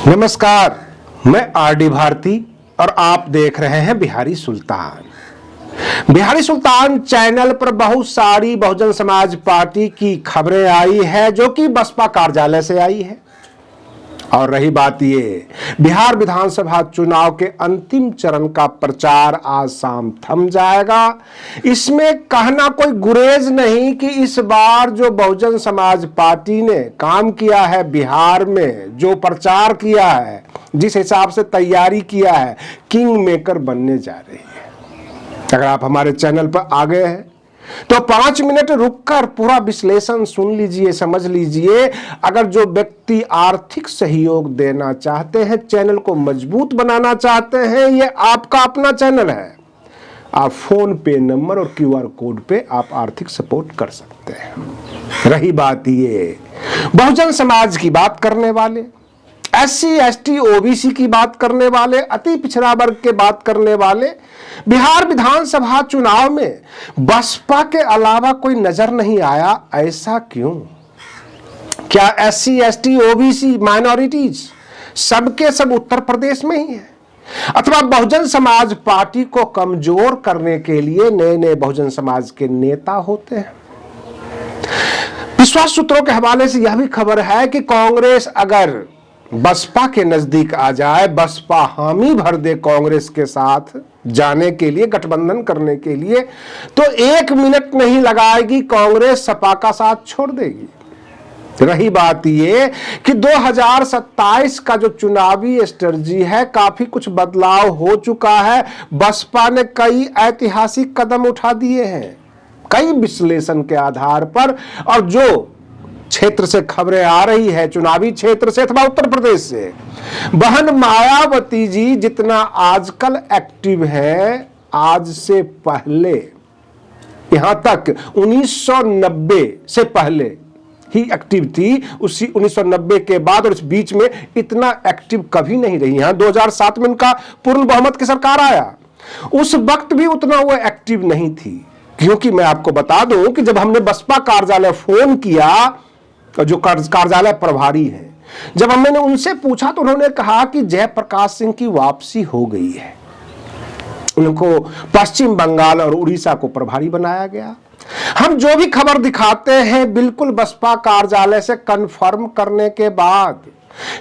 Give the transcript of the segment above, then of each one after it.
नमस्कार, मैं आरडी भारती और आप देख रहे हैं बिहारी सुल्तान। बिहारी सुल्तान चैनल पर बहुत सारी बहुजन समाज पार्टी की खबरें आई है जो कि बसपा कार्यालय से आई है। और रही बात ये, बिहार विधानसभा चुनाव के अंतिम चरण का प्रचार आज शाम थम जाएगा। इसमें कहना कोई गुरेज नहीं कि इस बार जो बहुजन समाज पार्टी ने काम किया है, बिहार में जो प्रचार किया है, जिस हिसाब से तैयारी किया है, किंग मेकर बनने जा रही है। अगर आप हमारे चैनल पर आ गए हैं तो 5 मिनट रुककर पूरा विश्लेषण सुन लीजिए, समझ लीजिए। अगर जो व्यक्ति आर्थिक सहयोग देना चाहते हैं, चैनल को मजबूत बनाना चाहते हैं, ये आपका अपना चैनल है। आप फोन पे नंबर और क्यूआर कोड पे आप आर्थिक सपोर्ट कर सकते हैं। रही बात ये, बहुजन समाज की बात करने वाले, SC ST OBC की बात करने वाले, अति पिछड़ा वर्ग के बात करने वाले, बिहार विधानसभा चुनाव में बसपा के अलावा कोई नजर नहीं आया। ऐसा क्यों? क्या SC ST OBC माइनॉरिटीज सबके सब उत्तर प्रदेश में ही है, अथवा बहुजन समाज पार्टी को कमजोर करने के लिए नए नए बहुजन समाज के नेता होते हैं? विश्वास सूत्रों के हवाले से यह भी खबर है कि कांग्रेस अगर बसपा के नजदीक आ जाए, बसपा हामी भर दे कांग्रेस के साथ जाने के लिए, गठबंधन करने के लिए, तो 1 मिनट नहीं लगाएगी, कांग्रेस सपा का साथ छोड़ देगी। रही बात ये कि 2027 का जो चुनावी स्ट्रेटजी है, काफी कुछ बदलाव हो चुका है। बसपा ने कई ऐतिहासिक कदम उठा दिए हैं कई विश्लेषण के आधार पर। और जो क्षेत्र से खबरें आ रही है, चुनावी क्षेत्र से अथवा उत्तर प्रदेश से, बहन मायावती जी जितना आजकल एक्टिव है, आज से पहले, यहां तक 1990 से पहले ही एक्टिव थी, उसी 1990 के बाद और इस बीच में इतना एक्टिव कभी नहीं रही। यहां 2007 में उनका पूर्ण बहुमत की सरकार आया, उस वक्त भी उतना वो एक्टिव नहीं थी। क्योंकि मैं आपको बता दूं कि जब हमने बसपा कार्यालय फोन किया, जो कार्यालय प्रभारी है, जब मैंने उनसे पूछा तो उन्होंने कहा कि जयप्रकाश सिंह की वापसी हो गई है। उनको पश्चिम बंगाल और उड़ीसा को प्रभारी बनाया गया। हम जो भी खबर दिखाते हैं बिल्कुल बसपा कार्यालय से कंफर्म करने के बाद।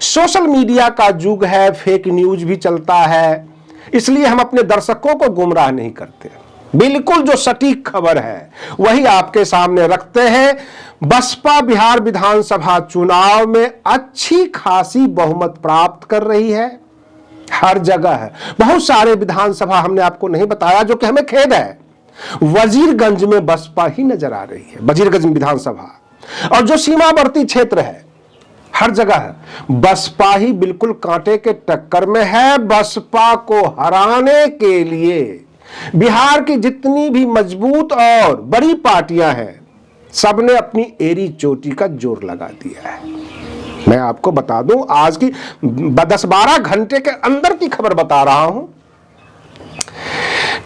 सोशल मीडिया का युग है, फेक न्यूज भी चलता है, इसलिए हम अपने दर्शकों को गुमराह नहीं करते। बिल्कुल जो सटीक खबर है वही आपके सामने रखते हैं। बसपा बिहार विधानसभा चुनाव में अच्छी खासी बहुमत प्राप्त कर रही है हर जगह है। बहुत सारे विधानसभा हमने आपको नहीं बताया, जो कि हमें खेद है। वजीरगंज में बसपा ही नजर आ रही है, वजीरगंज विधानसभा, और जो सीमावर्ती क्षेत्र है हर जगह है बसपा ही बिल्कुल कांटे के टक्कर में है। बसपा को हराने के लिए बिहार की जितनी भी मजबूत और बड़ी पार्टियां हैं, सबने अपनी एड़ी चोटी का जोर लगा दिया है। मैं आपको बता दूं, आज की 10-12 घंटे के अंदर की खबर बता रहा हूं।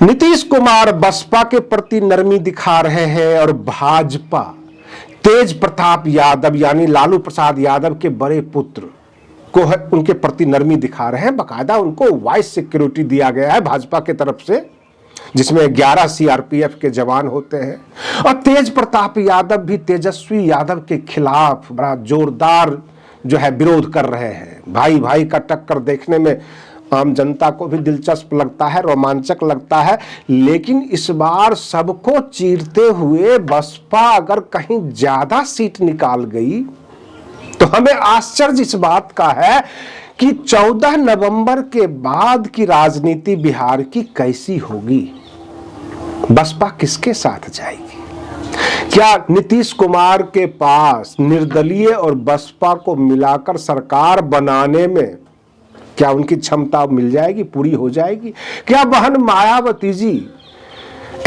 नीतीश कुमार बसपा के प्रति नरमी दिखा रहे हैं और भाजपा तेज प्रताप यादव यानी लालू प्रसाद यादव के बड़े पुत्र को उनके प्रति नरमी दिखा रहे हैं। बाकायदा उनको वाइस सिक्योरिटी दिया गया है भाजपा की तरफ से, जिसमें 11 CRPF के जवान होते हैं। और तेज प्रताप यादव भी तेजस्वी यादव के खिलाफ बड़ा जोरदार जो है विरोध कर रहे हैं। भाई भाई का टक्कर देखने में आम जनता को भी दिलचस्प लगता है, रोमांचक लगता है। लेकिन इस बार सबको चीरते हुए बसपा अगर कहीं ज्यादा सीट निकाल गई तो हमें आश्चर्य इस बात का है कि 14 नवंबर के बाद की राजनीति बिहार की कैसी होगी। बसपा किसके साथ जाएगी? क्या नीतीश कुमार के पास निर्दलीय और बसपा को मिलाकर सरकार बनाने में क्या उनकी क्षमता मिल जाएगी, पूरी हो जाएगी? क्या बहन मायावती जी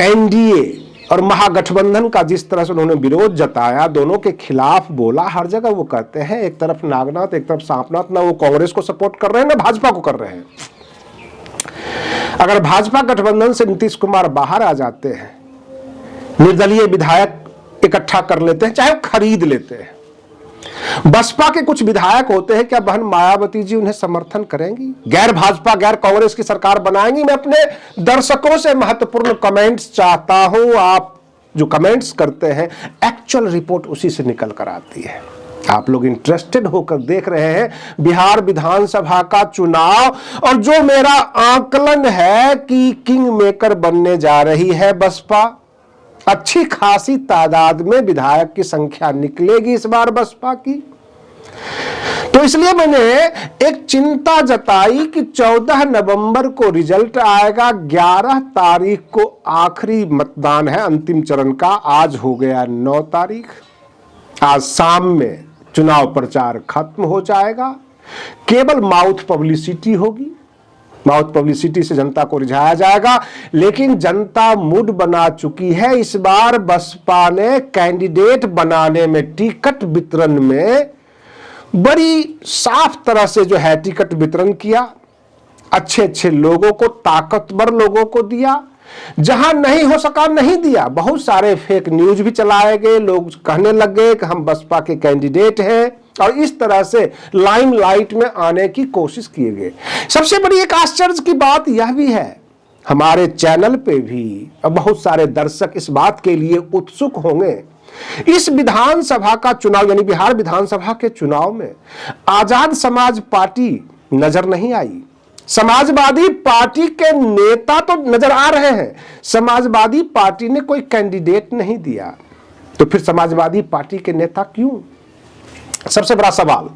NDA और महागठबंधन का जिस तरह से उन्होंने विरोध जताया, दोनों के खिलाफ बोला, हर जगह वो कहते हैं एक तरफ नागनाथ एक तरफ सांपनाथ, ना वो कांग्रेस को सपोर्ट कर रहे हैं ना भाजपा को कर रहे हैं। अगर भाजपा गठबंधन से नीतीश कुमार बाहर आ जाते हैं, निर्दलीय विधायक इकट्ठा कर लेते हैं, चाहे वो खरीद लेते हैं, बसपा के कुछ विधायक होते हैं, क्या बहन मायावती जी उन्हें समर्थन करेंगी? गैर भाजपा गैर कांग्रेस की सरकार बनाएंगी? मैं अपने दर्शकों से महत्वपूर्ण कमेंट्स चाहता हूं। आप जो कमेंट्स करते हैं, एक्चुअल रिपोर्ट उसी से निकल कर आती है। आप लोग इंटरेस्टेड होकर देख रहे हैं बिहार विधानसभा का चुनाव, और जो मेरा आकलन है कि किंग मेकर बनने जा रही है बसपा। अच्छी खासी तादाद में विधायक की संख्या निकलेगी इस बार बसपा की। तो इसलिए मैंने एक चिंता जताई कि 14 नवंबर को रिजल्ट आएगा, 11 तारीख को आखिरी मतदान है अंतिम चरण का। आज हो गया 9 तारीख, आज शाम में चुनाव प्रचार खत्म हो जाएगा। केवल माउथ पब्लिसिटी होगी, माउथ पब्लिसिटी से जनता को रिझाया जाएगा। लेकिन जनता मूड बना चुकी है। इस बार बसपा ने कैंडिडेट बनाने में, टिकट वितरण में बड़ी साफ तरह से जो है टिकट वितरण किया। अच्छे अच्छे लोगों को, ताकतवर लोगों को दिया। जहां नहीं हो सका नहीं दिया। बहुत सारे फेक न्यूज भी चलाए गए, लोग कहने लग गए कि हम बसपा के कैंडिडेट हैं, और इस तरह से लाइमलाइट में आने की कोशिश किए गए। सबसे बड़ी एक आश्चर्य की बात यह भी है, हमारे चैनल पे भी बहुत सारे दर्शक इस बात के लिए उत्सुक होंगे, इस विधानसभा का चुनाव यानी बिहार विधानसभा के चुनाव में आजाद समाज पार्टी नजर नहीं आई। समाजवादी पार्टी के नेता तो नजर आ रहे हैं, समाजवादी पार्टी ने कोई कैंडिडेट नहीं दिया। तो फिर समाजवादी पार्टी के नेता क्यों? सबसे बड़ा सवाल,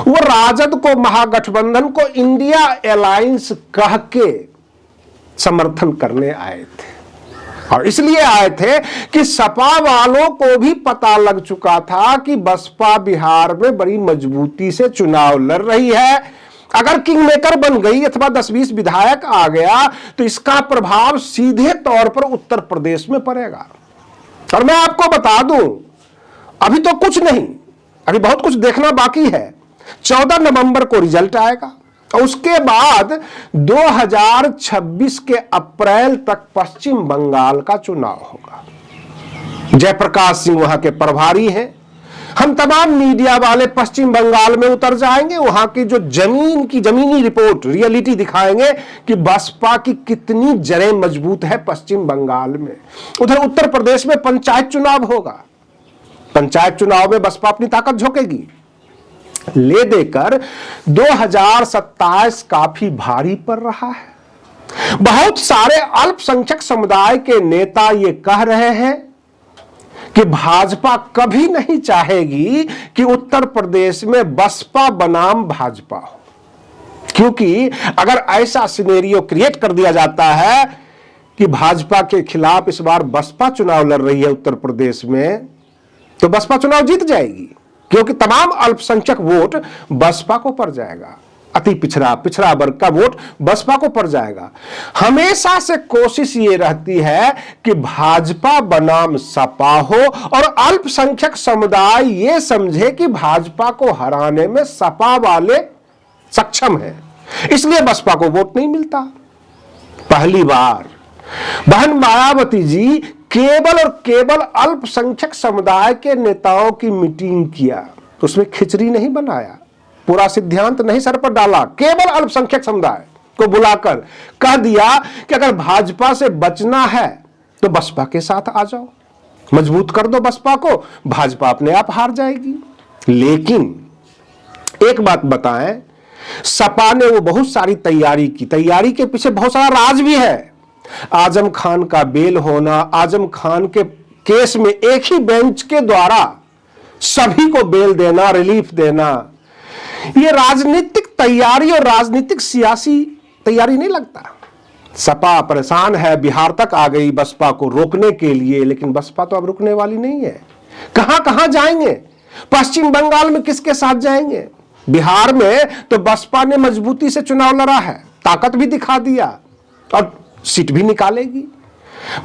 वो राजद को, महागठबंधन को इंडिया अलायंस कह के समर्थन करने आए थे, और इसलिए आए थे कि सपा वालों को भी पता लग चुका था कि बसपा बिहार में बड़ी मजबूती से चुनाव लड़ रही है। अगर किंग मेकर बन गई अथवा 10-20 विधायक आ गया तो इसका प्रभाव सीधे तौर पर उत्तर प्रदेश में पड़ेगा। और मैं आपको बता दूं, अभी तो कुछ नहीं, अभी बहुत कुछ देखना बाकी है। 14 नवंबर को रिजल्ट आएगा, और उसके बाद 2026 के अप्रैल तक पश्चिम बंगाल का चुनाव होगा। जयप्रकाश सिंह वहां के प्रभारी हैं। हम तमाम मीडिया वाले पश्चिम बंगाल में उतर जाएंगे, वहां की जो जमीनी रिपोर्ट, रियलिटी दिखाएंगे कि बसपा की कितनी जड़ें मजबूत है पश्चिम बंगाल में। उधर उत्तर प्रदेश में पंचायत चुनाव होगा, पंचायत चुनाव में बसपा अपनी ताकत झोंकेगी। ले देकर 2027 काफी भारी पड़ रहा है। बहुत सारे अल्पसंख्यक समुदाय के नेता ये कह रहे हैं कि भाजपा कभी नहीं चाहेगी कि उत्तर प्रदेश में बसपा बनाम भाजपा हो, क्योंकि अगर ऐसा सिनेरियो क्रिएट कर दिया जाता है कि भाजपा के खिलाफ इस बार बसपा चुनाव लड़ रही है उत्तर प्रदेश में, तो बसपा चुनाव जीत जाएगी, क्योंकि तमाम अल्पसंख्यक वोट बसपा को पड़ जाएगा। अति पिछड़ा वर्ग का वोट बसपा को पड़ जाएगा। हमेशा से कोशिश ये रहती है कि भाजपा बनाम सपा हो, और अल्पसंख्यक समुदाय ये समझे कि भाजपा को हराने में सपा वाले सक्षम हैं, इसलिए बसपा को वोट नहीं मिलता। पहली बार बहन मायावती जी केवल और केवल अल्पसंख्यक समुदाय के नेताओं की मीटिंग किया, उसमें खिचड़ी नहीं बनाया, पूरा सिद्धांत नहीं सर पर डाला, केवल अल्पसंख्यक समुदाय को बुलाकर कह दिया कि अगर भाजपा से बचना है तो बसपा के साथ आ जाओ, मजबूत कर दो बसपा को, भाजपा अपने आप हार जाएगी। लेकिन एक बात बताएं, सपा ने वो बहुत सारी तैयारी की, तैयारी के पीछे बहुत सारा राज भी है। आजम खान का बेल होना, आजम खान के केस में एक ही बेंच के द्वारा सभी को बेल देना, रिलीफ देना, ये राजनीतिक तैयारी और राजनीतिक सियासी तैयारी नहीं लगता। सपा परेशान है, बिहार तक आ गई बसपा को रोकने के लिए, लेकिन बसपा तो अब रुकने वाली नहीं है। कहां कहां जाएंगे? पश्चिम बंगाल में किसके साथ जाएंगे? बिहार में तो बसपा ने मजबूती से चुनाव लड़ा है, ताकत भी दिखा दिया और सीट भी निकालेगी।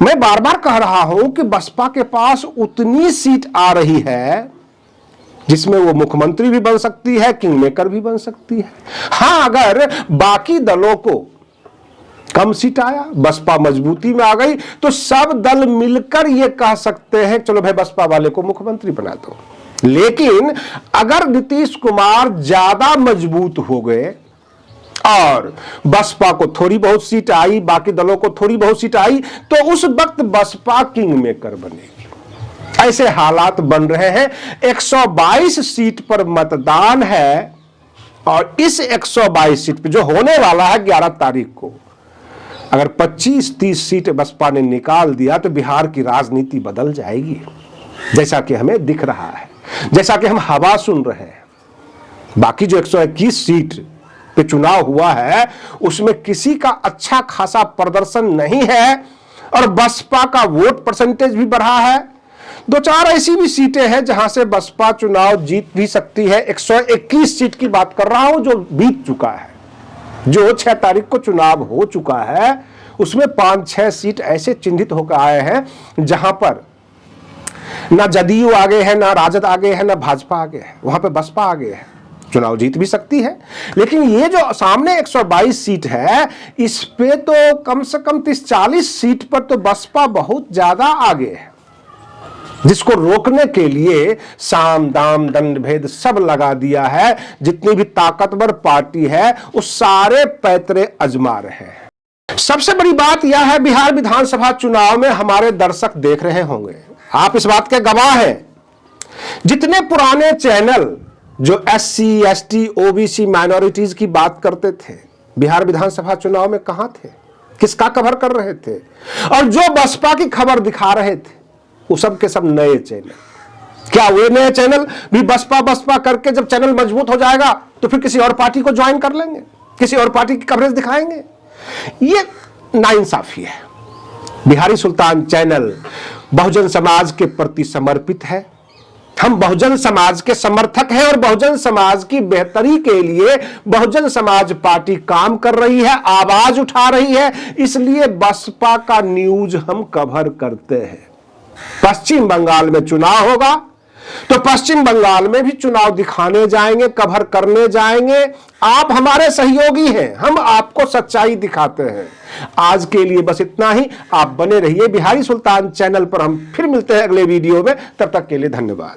मैं बार बार कह रहा हूं कि बसपा के पास उतनी सीट आ रही है जिसमें वो मुख्यमंत्री भी बन सकती है, किंग मेकर भी बन सकती है। हां, अगर बाकी दलों को कम सीट आया, बसपा मजबूती में आ गई, तो सब दल मिलकर ये कह सकते हैं चलो भाई बसपा वाले को मुख्यमंत्री बना दो। लेकिन अगर नीतीश कुमार ज्यादा मजबूत हो गए और बसपा को थोड़ी बहुत सीट आई, बाकी दलों को थोड़ी बहुत सीट आई, तो उस वक्त बसपा किंग मेकर बनेगी। ऐसे हालात बन रहे हैं। 122 सीट पर मतदान है और इस 122 सीट पे जो होने वाला है 11 तारीख को, अगर 25-30 सीट बसपा ने निकाल दिया तो बिहार की राजनीति बदल जाएगी, जैसा कि हमें दिख रहा है, जैसा कि हम हवा सुन रहे हैं। बाकी जो 121 सीट पे चुनाव हुआ है उसमें किसी का अच्छा खासा प्रदर्शन नहीं है और बसपा का वोट परसेंटेज भी बढ़ा है। 2-4 ऐसी भी सीटें हैं जहां से बसपा चुनाव जीत भी सकती है। 121 सीट की बात कर रहा हूं जो बीत चुका है, जो 6 तारीख को चुनाव हो चुका है, उसमें 5-6 सीट ऐसे चिन्हित होकर आए हैं जहां पर ना जदयू आगे है, ना राजद आगे है, ना भाजपा आगे है, वहां पे बसपा आगे है, चुनाव जीत भी सकती है। लेकिन ये जो सामने 122 सीट है, इस पे तो कम से कम 30-40 सीट पर तो बसपा बहुत ज्यादा आगे है, जिसको रोकने के लिए साम दाम दंड भेद सब लगा दिया है। जितनी भी ताकतवर पार्टी है उस सारे पैतरे आजमा रहे हैं। सबसे बड़ी बात यह है, बिहार विधानसभा चुनाव में हमारे दर्शक देख रहे होंगे, आप इस बात के गवाह हैं, जितने पुराने चैनल जो SC, ST, OBC माइनॉरिटीज की बात करते थे, बिहार विधानसभा चुनाव में कहां थे, किसका कवर कर रहे थे, और जो बसपा की खबर दिखा रहे थे, वो सब के सब नए चैनल। क्या वे नए चैनल भी बसपा करके जब चैनल मजबूत हो जाएगा तो फिर किसी और पार्टी को ज्वाइन कर लेंगे, किसी और पार्टी की कवरेज दिखाएंगे? ये नाइंसाफी है। बिहारी सुल्तान चैनल बहुजन समाज के प्रति समर्पित है। हम बहुजन समाज के समर्थक हैं और बहुजन समाज की बेहतरी के लिए बहुजन समाज पार्टी काम कर रही है, आवाज उठा रही है, इसलिए बसपा का न्यूज हम कवर करते हैं। पश्चिम बंगाल में चुनाव होगा तो पश्चिम बंगाल में भी चुनाव दिखाने जाएंगे, कवर करने जाएंगे। आप हमारे सहयोगी हैं, हम आपको सच्चाई दिखाते हैं। आज के लिए बस इतना ही। आप बने रहिए बिहारी सुल्तान चैनल पर। हम फिर मिलते हैं अगले वीडियो में, तब तक के लिए धन्यवाद।